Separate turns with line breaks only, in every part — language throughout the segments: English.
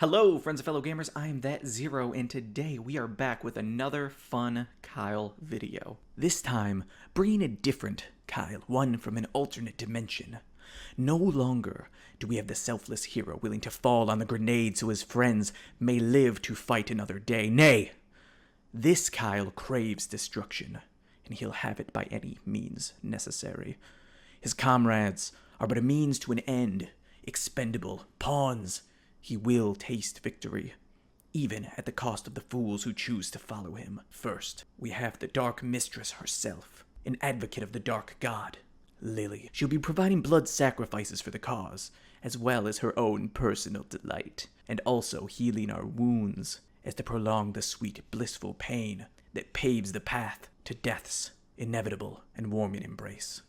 Hello, friends and fellow gamers, I am That Zero, and today we are back with another fun Kyle video. This time, bringing a different Kyle, one from an alternate dimension. No longer do we have the selfless hero willing to fall on the grenade so his friends may live to fight another day. Nay, this Kyle craves destruction, and he'll have it by any means necessary. His comrades are but a means to an end, expendable pawns. He will taste victory, even at the cost of the fools who choose to follow him. First, we have the Dark Mistress herself, an advocate of the Dark God, Lily. She'll be providing blood sacrifices for the cause, as well as her own personal delight, and also healing our wounds, as to prolong the sweet, blissful pain that paves the path to death's inevitable and warming embrace.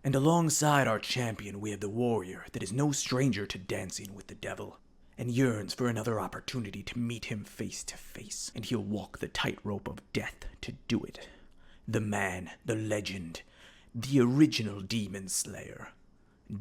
And alongside our champion, we have the warrior that is no stranger to dancing with the devil, and yearns for another opportunity to meet him face to face, and he'll walk the tightrope of death to do it. The man, the legend, the original demon slayer,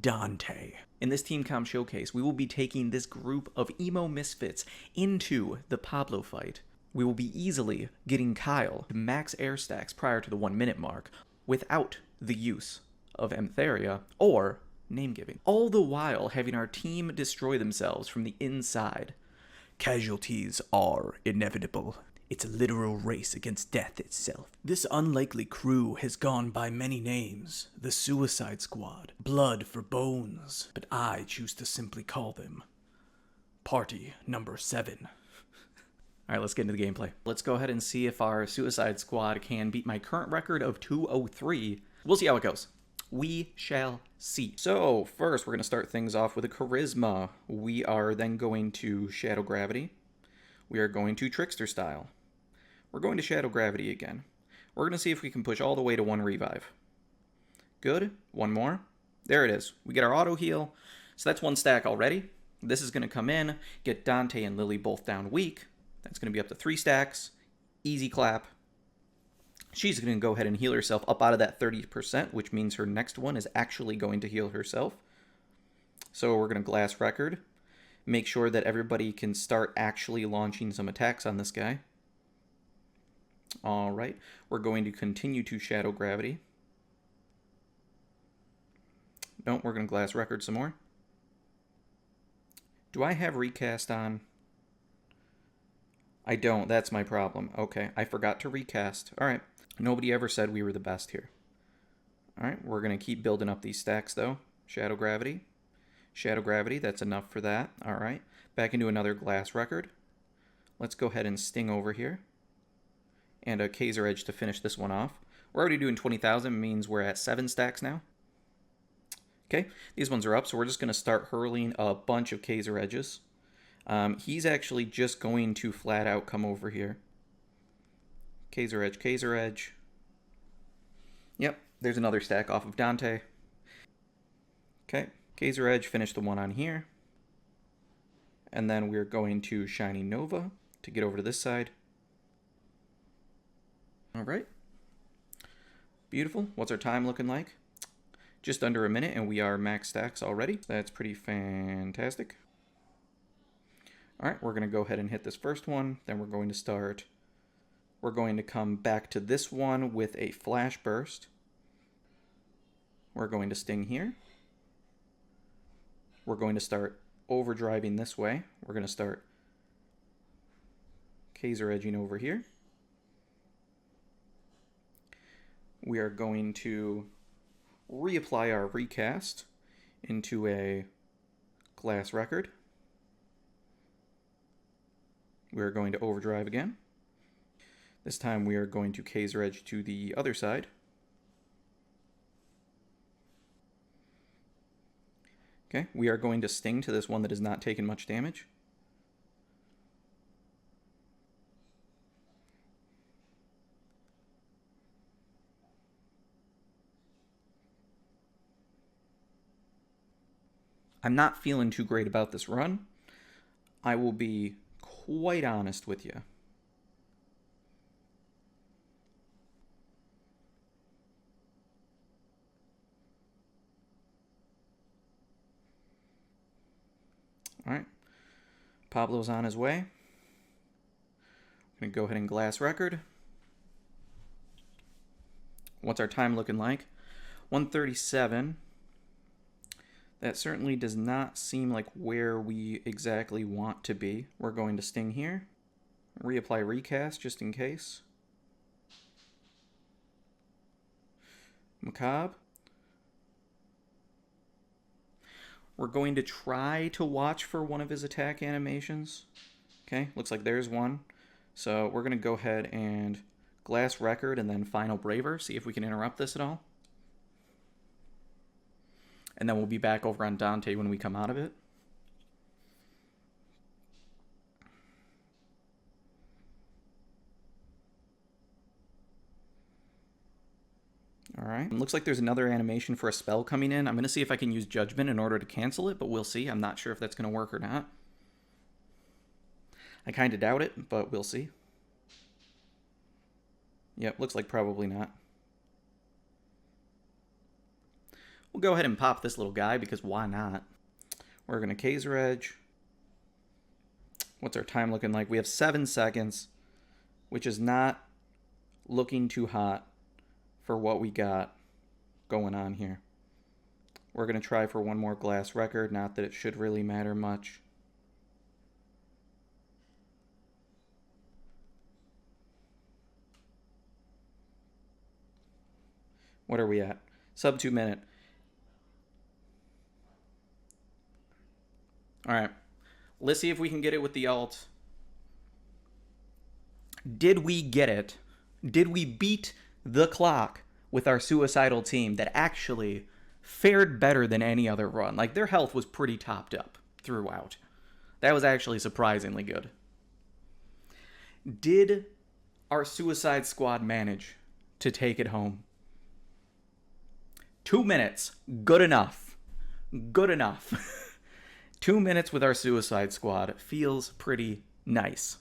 Dante. In this Team Com showcase, we will be taking this group of emo misfits into the Pablo fight. We will be easily getting Kyle to max air stacks prior to the 1 minute mark without the use of Emtheria or name giving, all the while having our team destroy themselves from the inside. Casualties are inevitable. It's a literal race against death itself. This unlikely crew has gone by many names: the Suicide Squad, Blood for Bones, but I choose to simply call them Party Number 7. Alright, let's get into the gameplay. Let's go ahead and see if our Suicide Squad can beat my current record of 203. We'll see how it goes. We shall see. So, first we're going to start things off with a Charisma. We are then going to Shadow Gravity. We are going to Trickster Style. We're going to Shadow Gravity again. We're going to see if we can push all the way to 1 revive. Good. One more. There it is. We get our auto heal. So that's 1 stack already. This is going to come in, get Dante and Lily both down weak. That's going to be up to 3 stacks. Easy clap. She's going to go ahead and heal herself up out of that 30%, which means her next one is actually going to heal herself. So we're going to Glass Record. Make sure that everybody can start actually launching some attacks on this guy. Alright, we're going to continue to Shadow Gravity. No, we're going to Glass Record some more. Do I have Recast on? I don't, that's my problem. Okay, I forgot to recast. Alright. Nobody ever said we were the best here. Alright, we're going to keep building up these stacks, though. Shadow Gravity. Shadow Gravity, that's enough for that. Alright, back into another Glass Record. Let's go ahead and Sting over here. And a Kaiser Edge to finish this one off. We're already doing 20,000, means we're at 7 stacks now. Okay, these ones are up, so we're just going to start hurling a bunch of Kaiser Edges. He's actually just going to flat out come over here. Kaiser Edge, Kaiser Edge. Yep, there's another stack off of Dante. Okay, Kaiser Edge, finish the one on here. And then we're going to Shining Nova to get over to this side. Alright. Beautiful. What's our time looking like? Just under a minute, and we are max stacks already. That's pretty fantastic. Alright, we're going to go ahead and hit this first one. Then we're going to start... We're going to come back to this one with a Flash Burst. We're going to Sting here. We're going to start overdriving this way. We're going to start Kaiser Edging over here. We are going to reapply our Recast into a Glass Record. We're going to overdrive again. This time we are going to Kaiser Edge to the other side. Okay, we are going to Sting to this one that has not taken much damage. I'm not feeling too great about this run. I will be quite honest with you. All right. Pablo's on his way. I'm going to go ahead and glass record. What's our time looking like? 1:37. That certainly does not seem like where we exactly want to be. We're going to sting here. Reapply recast just in case. Macabre. We're going to try to watch for one of his attack animations. Okay, looks like there's one. So we're going to go ahead and glass record and then final braver, see if we can interrupt this at all. And then we'll be back over on Dante when we come out of it. Alright, looks like there's another animation for a spell coming in. I'm going to see if I can use Judgment in order to cancel it, but we'll see. I'm not sure if that's going to work or not. I kind of doubt it, but we'll see. Yep, looks like probably not. We'll go ahead and pop this little guy, because why not? We're going to Kaiser Edge. What's our time looking like? We have 7 seconds, which is not looking too hot for what we got going on here. We're going to try for one more glass record, not that it should really matter much. What are we at? Sub 2 minute. Alright, let's see if we can get it with the alt. Did we get it? Did we beat the clock with our suicidal team that actually fared better than any other run? Like, their health was pretty topped up throughout. That was actually surprisingly good. Did our Suicide Squad manage to take it home? 2 minutes. Good enough. Good enough. 2 minutes with our Suicide Squad feels pretty nice.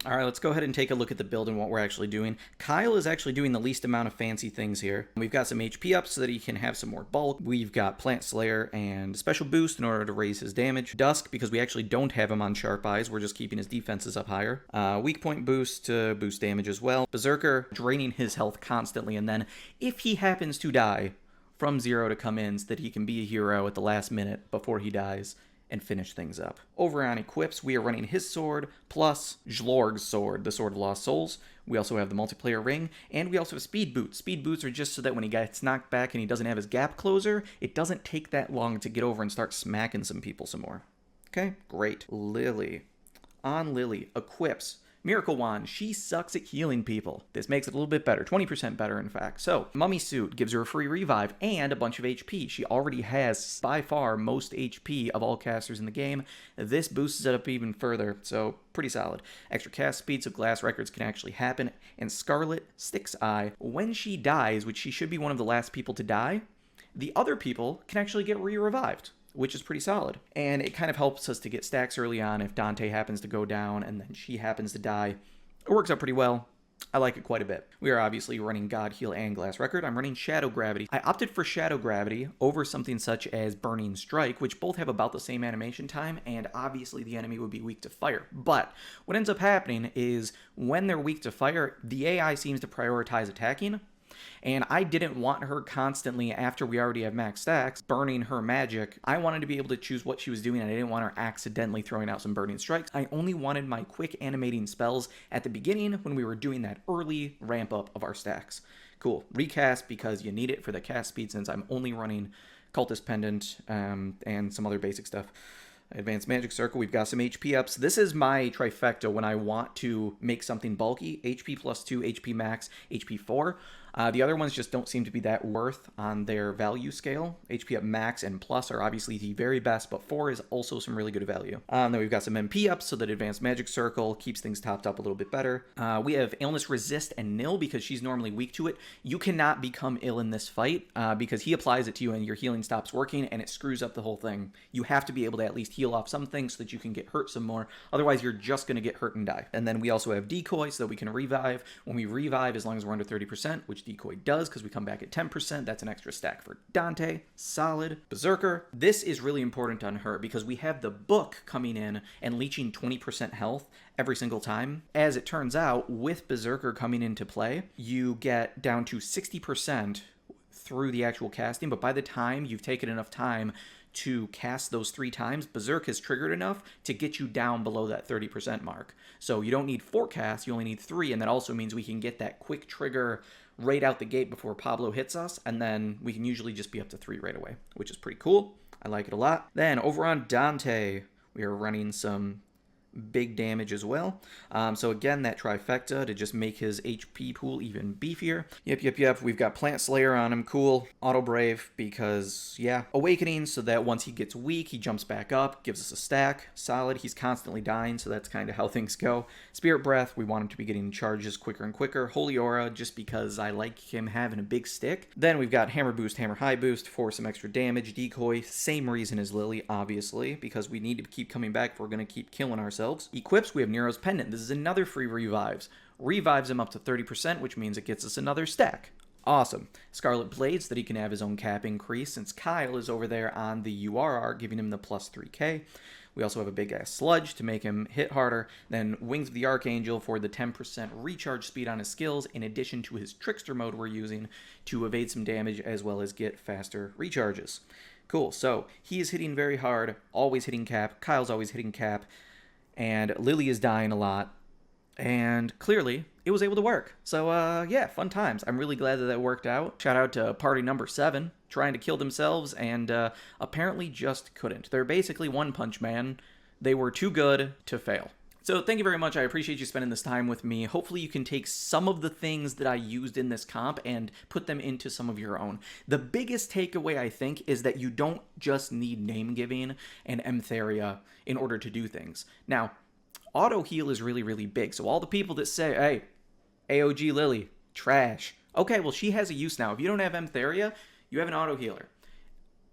Alright, let's go ahead and take a look at the build and what we're actually doing. Kyle is actually doing the least amount of fancy things here. We've got some HP up so that he can have some more bulk. We've got Plant Slayer and Special Boost in order to raise his damage. Dusk, because we actually don't have him on Sharp Eyes. We're just keeping his defenses up higher. Weak Point Boost to boost damage as well. Berserker, draining his health constantly, and then if he happens to die, from 0 to come in so that he can be a hero at the last minute before he dies and finish things up. Over on equips, we are running his sword plus Zlorg's sword, the Sword of Lost Souls. We also have the multiplayer ring, and we also have speed boots. Speed boots are just so that when he gets knocked back and he doesn't have his gap closer, it doesn't take that long to get over and start smacking some people some more. Okay, great. Lily. On Lily, equips. Miracle Wand, she sucks at healing people. This makes it a little bit better, 20% better in fact. So, Mummy Suit gives her a free revive and a bunch of HP. She already has, by far, most HP of all casters in the game. This boosts it up even further, so pretty solid. Extra cast speed so glass records can actually happen. And Scarlet Styx Eye, when she dies, which she should be one of the last people to die, the other people can actually get re-revived, which is pretty solid. And it kind of helps us to get stacks early on if Dante happens to go down and then she happens to die. It works out pretty well. I like it quite a bit. We are obviously running God Heal and Glass Record. I'm running Shadow Gravity. I opted for Shadow Gravity over something such as Burning Strike, which both have about the same animation time, and obviously the enemy would be weak to fire. But what ends up happening is when they're weak to fire, the AI seems to prioritize attacking. And I didn't want her constantly, after we already have max stacks, burning her magic. I wanted to be able to choose what she was doing, and I didn't want her accidentally throwing out some burning strikes. I only wanted my quick animating spells at the beginning when we were doing that early ramp up of our stacks. Cool. Recast because you need it for the cast speed since I'm only running Cultist Pendant and some other basic stuff. Advanced Magic Circle, we've got some HP ups. This is my trifecta when I want to make something bulky. HP plus 2, HP max, HP 4. The other ones just don't seem to be that worth on their value scale. HP up max and plus are obviously the very best, but 4 is also some really good value. Then we've got some MP ups so that Advanced Magic Circle keeps things topped up a little bit better. We have Illness Resist and Nil because she's normally weak to it. You cannot become ill in this fight because he applies it to you and your healing stops working and it screws up the whole thing. You have to be able to at least heal off some things so that you can get hurt some more. Otherwise, you're just going to get hurt and die. And then we also have Decoy so that we can revive. When we revive, as long as we're under 30%, which which Decoy does because we come back at 10%. That's an extra stack for Dante. Solid. Berserker. This is really important on her because we have the book coming in and leeching 20% health every single time. As it turns out, with Berserker coming into play, you get down to 60% through the actual casting, but by the time you've taken enough time to cast those 3 times, Berserk has triggered enough to get you down below that 30% mark. So you don't need 4 casts, you only need 3, and that also means we can get that quick trigger right out the gate before Pablo hits us, and then we can usually just be up to 3 right away, which is pretty cool. I like it a lot. Then over on Dante, we are running some big damage as well. So again, that trifecta to just make his HP pool even beefier. Yep. We've got Plant Slayer on him. Cool. Auto Brave because, yeah. Awakening so that once he gets weak, he jumps back up, gives us a stack. Solid. He's constantly dying, so that's kind of how things go. Spirit Breath, we want him to be getting charges quicker and quicker. Holy Aura, just because I like him having a big stick. Then we've got Hammer Boost, Hammer High Boost for some extra damage. Decoy, same reason as Lily, obviously, because we need to keep coming back if we're going to keep killing ourselves. Equips, we have Nero's Pendant. This is another free revives. Revives him up to 30%, which means it gets us another stack. Awesome. Scarlet Blades, that he can have his own cap increase, since Kyle is over there on the URR, giving him the plus 3k. We also have a big-ass Sludge to make him hit harder. Then Wings of the Archangel for the 10% recharge speed on his skills, in addition to his Trickster mode we're using to evade some damage as well as get faster recharges. Cool, so he is hitting very hard, always hitting cap. Kyle's always hitting cap. And Lily is dying a lot, and clearly it was able to work. So yeah, fun times. I'm really glad that that worked out. Shout out to party number 7, trying to kill themselves, and apparently just couldn't. They're basically One Punch Man. They were too good to fail. So thank you very much. I appreciate you spending this time with me. Hopefully you can take some of the things that I used in this comp and put them into some of your own. The biggest takeaway, I think, is that you don't just need name giving and Emtheria in order to do things. Now, auto heal is really, really big. So all the people that say, hey, AOG Lily, trash. Okay, well, she has a use now. If you don't have Emtheria, you have an auto healer.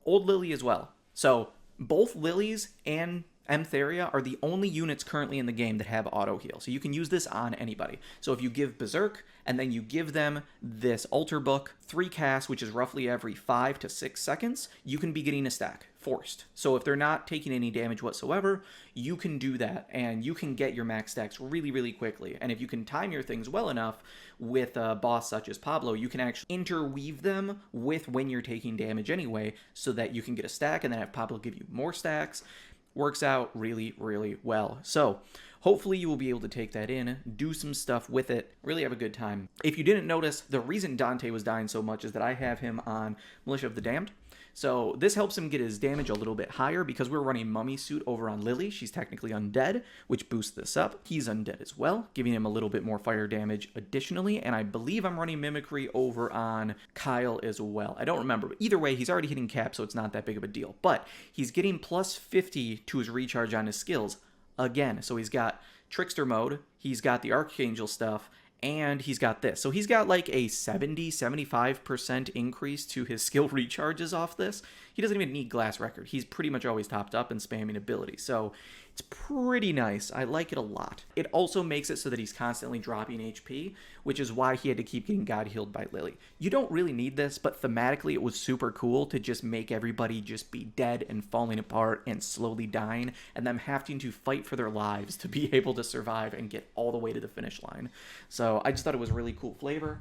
Old Lily as well. So both Lilies and Emtheria are the only units currently in the game that have auto heal. So you can use this on anybody. So if you give Berserk and then you give them this Altar Book, 3 casts, which is roughly every 5 to 6 seconds, you can be getting a stack, forced. So if they're not taking any damage whatsoever, you can do that and you can get your max stacks really, really quickly. And if you can time your things well enough with a boss such as Pablo, you can actually interweave them with when you're taking damage anyway, so that you can get a stack and then have Pablo give you more stacks. Works out really, really well. So hopefully you will be able to take that in, do some stuff with it, really have a good time. If you didn't notice, the reason Dante was dying so much is that I have him on Militia of the Damned. So this helps him get his damage a little bit higher because we're running Mummy Suit over on Lily. She's technically undead, which boosts this up. He's undead as well, giving him a little bit more fire damage additionally. And I believe I'm running Mimicry over on Kyle as well. I don't remember, but either way, he's already hitting cap, so it's not that big of a deal. But he's getting plus 50 to his recharge on his skills again. So he's got Trickster mode, he's got the Archangel stuff, and he's got this. So he's got like a 70-75% increase to his skill recharges off this. He doesn't even need Glass Record. He's pretty much always topped up and spamming ability. So it's pretty nice. I like it a lot. It also makes it so that he's constantly dropping HP, which is why he had to keep getting God healed by Lily. You don't really need this, but thematically it was super cool to just make everybody just be dead and falling apart and slowly dying, and them having to fight for their lives to be able to survive and get all the way to the finish line. So I just thought it was a really cool flavor.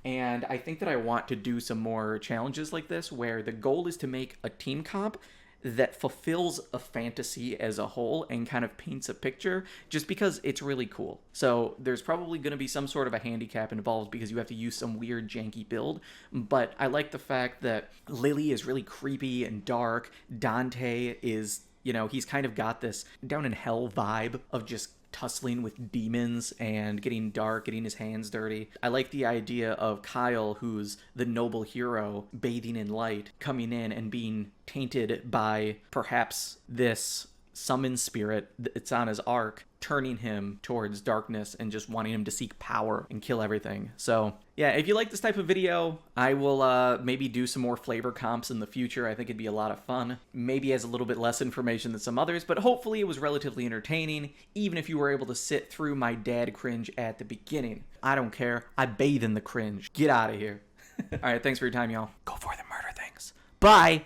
And I think that I want to do some more challenges like this where the goal is to make a team comp that fulfills a fantasy as a whole and kind of paints a picture, just because it's really cool. So there's probably going to be some sort of a handicap involved because you have to use some weird janky build, but I like the fact that Lily is really creepy and dark. Dante is, you know, he's kind of got this down in hell vibe of just tussling with demons and getting dark, getting his hands dirty. I like the idea of Kyle, who's the noble hero, bathing in light, coming in and being tainted by perhaps this summon spirit. It's on his arc, turning him towards darkness and just wanting him to seek power and kill everything. So yeah, if you like this type of video, I will maybe do some more flavor comps in the future. I think it'd be a lot of fun. Maybe has a little bit less information than some others, but hopefully it was relatively entertaining, even if you were able to sit through my dad cringe at the beginning. I don't care. I bathe in the cringe. Get out of here. All right, thanks for your time, y'all. Go for the murder things. Bye!